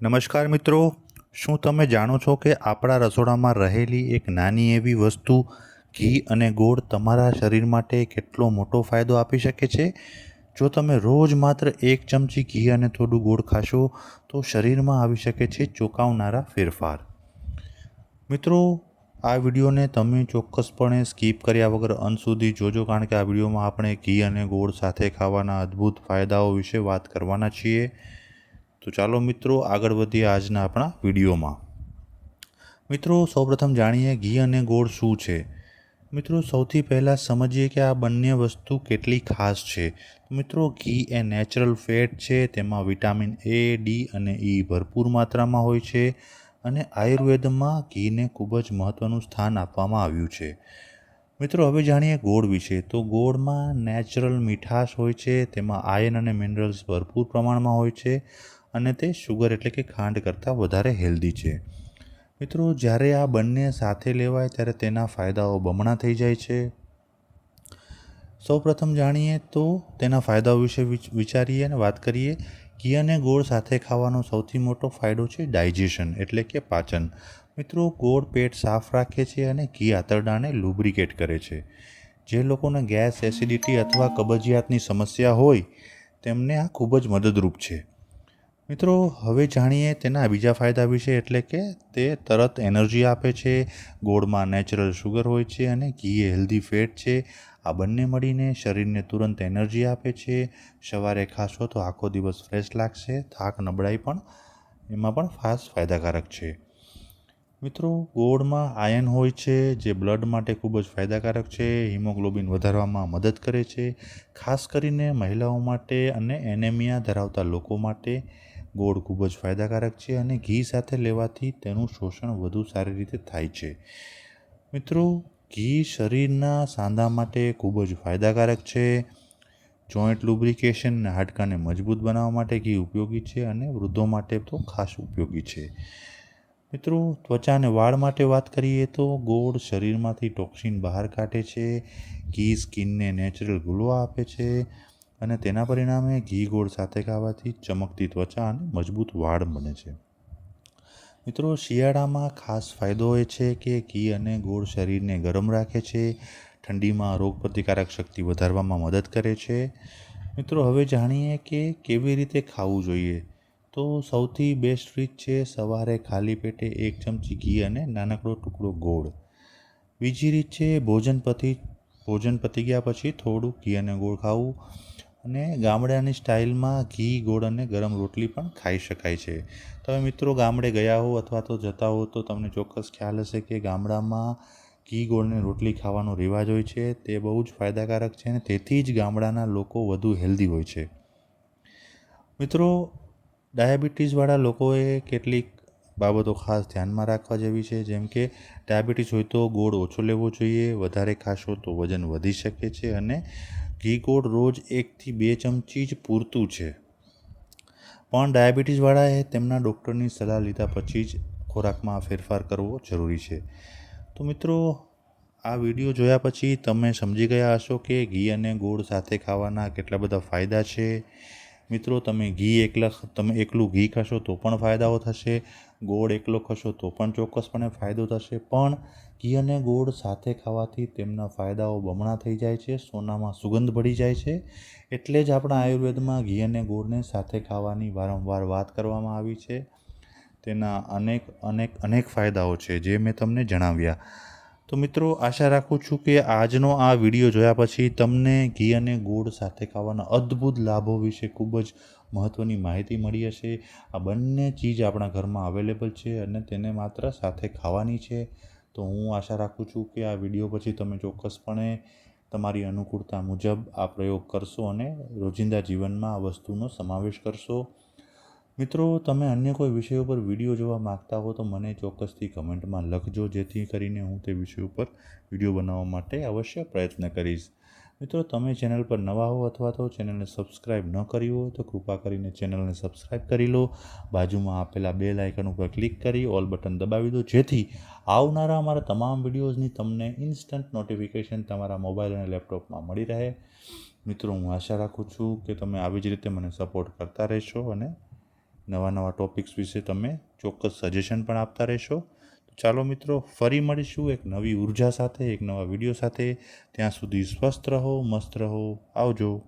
નમસ્કાર મિત્રો, શું તમે જાણો છો કે આપણા રસોડામાં રહેલી એક નાની એવી વસ્તુ ઘી અને ગોળ તમારા શરીર માટે કેટલો મોટો ફાયદો આપી શકે છે? જો તમે રોજ માત્ર એક ચમચી ઘી અને થોડું ગોળ ખાશો તો શરીરમાં આવી શકે છે ચોંકાવનારા ફેરફાર. મિત્રો, આ વિડીયોને તમે ચોક્કસપણે સ્કીપ કર્યા વગર અંત સુધી જોજો, કારણ કે આ વિડીયોમાં આપણે ઘી અને ગોળ સાથે ખાવાના અદ્ભુત ફાયદાઓ વિશે વાત કરવાના છીએ. તો ચાલો મિત્રો, આગળ વધીએ આજના આપણા વિડીયોમાં. મિત્રો, સૌપ્રથમ જાણીએ ઘી અને ગોળ શું છે. મિત્રો, સૌથી પહેલાં સમજીએ કે આ બંને વસ્તુ કેટલી ખાસ છે. મિત્રો, ઘી એ નેચરલ ફેટ છે. તેમાં વિટામિન A, D અને E ભરપૂર માત્રામાં હોય છે અને આયુર્વેદમાં ઘીને ખૂબ જ મહત્ત્વનું સ્થાન આપવામાં આવ્યું છે. મિત્રો, હવે જાણીએ ગોળ વિશે. તો ગોળમાં નેચરલ મીઠાશ હોય છે, તેમાં આયર્ન અને મિનરલ્સ ભરપૂર પ્રમાણમાં હોય છે અને તે શુગર એટલે કે ખાંડ કરતાં વધારે હેલ્ધી છે. મિત્રો, જ્યારે આ બંને સાથે લેવાય ત્યારે તેના ફાયદાઓ બમણા થઈ જાય છે. સૌપ્રથમ જાણીએ તો તેના ફાયદાઓ વિશે વિચારીએ અને વાત કરીએ. ઘી અને ગોળ સાથે ખાવાનો સૌથી મોટો ફાયદો છે ડાયજેશન એટલે કે પાચન. મિત્રો, ગોળ પેટ સાફ રાખે છે અને ઘી આંતરડાને લુબ્રિકેટ કરે છે. જે લોકોને ગેસ, એસિડિટી અથવા કબજિયાતની સમસ્યા હોય તેમને આ ખૂબ જ મદદરૂપ છે. મિત્રો, હવે જાણીએ તેના બીજા ફાયદા વિશે, એટલે કે તે તરત એનર્જી આપે છે. ગોળમાં નેચરલ શુગર હોય છે અને ઘી એ હેલ્ધી ફેટ છે. આ બંને મળીને શરીરને તુરંત એનર્જી આપે છે. સવારે ખાશો તો આખો દિવસ ફ્રેશ લાગશે. થાક, નબળાઈ પણ એમાં પણ ખાસ ફાયદાકારક છે. મિત્રો, ગોળમાં આયર્ન હોય છે જે બ્લડ માટે ખૂબ જ ફાયદાકારક છે. હિમોગ્લોબિન વધારવામાં મદદ કરે છે, ખાસ કરીને મહિલાઓ માટે અને એનેમિયા ધરાવતા લોકો માટે. ગોળ ખૂબ જ ફાયદાકારક છે અને ઘી સાથે લેવાથી તેનું શોષણ વધુ સારી રીતે થાય છે. મિત્રો, ઘી શરીરના સાંધા માટે ખૂબ જ ફાયદાકારક છે. જોઈન્ટ લુબ્રિકેશન અને હાડકાને મજબૂત બનાવવા માટે ઘી ઉપયોગી છે અને વૃદ્ધો માટે તો ખાસ ઉપયોગી છે. મિત્રો, ત્વચા અને વાળ માટે વાત કરીએ તો ગોળ શરીરમાંથી ટોક્સિન બહાર કાઢે છે. ઘી સ્કિનને નેચરલ ગ્લો આપે છે અને તેના પરિણામે ઘી ગોળ સાથે ખાવાથી ચમકતી ત્વચા અને મજબૂત વાળ બને છે. મિત્રો, શિયાળામાં ખાસ ફાયદો એ છે કે ઘી અને ગોળ શરીરને ગરમ રાખે છે. ઠંડીમાં રોગપ્રતિકારક શક્તિ વધારવામાં મદદ કરે છે. મિત્રો, હવે જાણીએ કે કેવી રીતે ખાવું જોઈએ. તો સૌથી બેસ્ટ રીત છે સવારે ખાલી પેટે એક ચમચી ઘી અને નાનકડો ટુકડો ગોળ. બીજી રીત છે ભોજન પતી ગયા પછી થોડું ઘી અને ગોળ ખાવું. અને ગામડાની સ્ટાઇલમાં ઘી, ગોળ અને ગરમ રોટલી પણ ખાઈ શકાય છે. તમે મિત્રો ગામડે ગયા હો અથવા તો જતા હો તો તમને ચોક્કસ ખ્યાલ હશે કે ગામડામાં ઘી, ગોળને રોટલી ખાવાનો રિવાજ હોય છે. તે બહુ જ ફાયદાકારક છે અને તેથી જ ગામડાના લોકો વધુ હેલ્ધી હોય છે. મિત્રો, ડાયાબિટીસવાળા લોકોએ કેટલીક બાબતો ખાસ ધ્યાનમાં રાખવા જેવી છે, જેમ કે ડાયાબિટીસ હોય તો ગોળ ઓછો લેવો જોઈએ. વધારે ખાશો તો વજન વધી શકે છે અને ઘી, ગોળ રોજ 1થી 2 ચમચી જ પૂરતું છે. પણ ડાયાબિટીસવાળાએ તેમના ડૉક્ટરની સલાહ લીધા પછી જ ખોરાકમાં ફેરફાર કરવો જરૂરી છે. તો મિત્રો, આ વિડીયો જોયા પછી તમે સમજી ગયા હશો કે ઘી અને ગોળ સાથે ખાવાના કેટલા બધા ફાયદા છે. મિત્રો, તમે એકલું ઘી ખાશો તો પણ ફાયદાઓ થશે. ગોળ એકલો ખાશો તો પણ ચોક્કસપણે ફાયદો થશે. પણ ઘી અને ગોળ સાથે ખાવાથી તેમના ફાયદાઓ બમણા થઈ જાય છે. સોનામાં સુગંધ ભળી જાય છે. એટલે જ આપણા આયુર્વેદમાં ઘી અને ગોળને સાથે ખાવાની વારંવાર વાત કરવામાં આવી છે. તેના અનેક ફાયદાઓ છે જે મેં તમને જણાવ્યા. તો મિત્રો, આશા રાખું છું કે આજનો આ વિડીયો જોયા પછી તમને ઘી અને ગોળ સાથે ખાવાના અદ્ભુત લાભો વિશે ખૂબ જ મહત્ત્વની માહિતી મળી હશે. આ બંને ચીજ આપણા ઘરમાં અવેલેબલ છે અને તેને માત્ર સાથે ખાવાની છે. તો હું આશા રાખું છું કે આ વિડીયો પછી તમે ચોક્કસપણે તમારી અનુકૂળતા મુજબ આ પ્રયોગ કરશો અને રોજિંદા જીવનમાં આ વસ્તુનો સમાવેશ કરશો. મિત્રો, તમે અન્ય કોઈ વિષય ઉપર વિડીયો જોવા માગતા હો તો મને ચોક્કસથી કમેન્ટમાં લખજો, જેથી કરીને હું તે વિષય ઉપર વિડીયો બનાવવા માટે અવશ્ય પ્રયત્ન કરીશ. મિત્રો, તમે ચેનલ પર નવા હો અથવા તો ચેનલને સબસ્ક્રાઈબ ન કરી હોય તો કૃપા કરીને ચેનલને સબસ્ક્રાઈબ કરી લો. બાજુમાં આપેલા બેલ આઇકન ઉપર ક્લિક કરી ઓલ બટન દબાવી દો, જેથી આવનારા અમારા તમામ વિડીયોઝની તમને ઇન્સ્ટન્ટ નોટિફિકેશન તમારા મોબાઈલ અને લેપટોપમાં મળી રહે. મિત્રો, હું આશા રાખું છું કે તમે આવી જ રીતે મને સપોર્ટ કરતા રહેશો અને નવા નવા ટૉપિક્સ વિશે તમે ચોક્કસ સજેશન પણ આપતા રહેશો. તો ચાલો મિત્રો, ફરી મળીશું એક નવી ઉર્જા સાથે, એક નવા વિડીયો સાથે. ત્યાં સુધી સ્વસ્થ રહો, મસ્ત રહો. આવજો.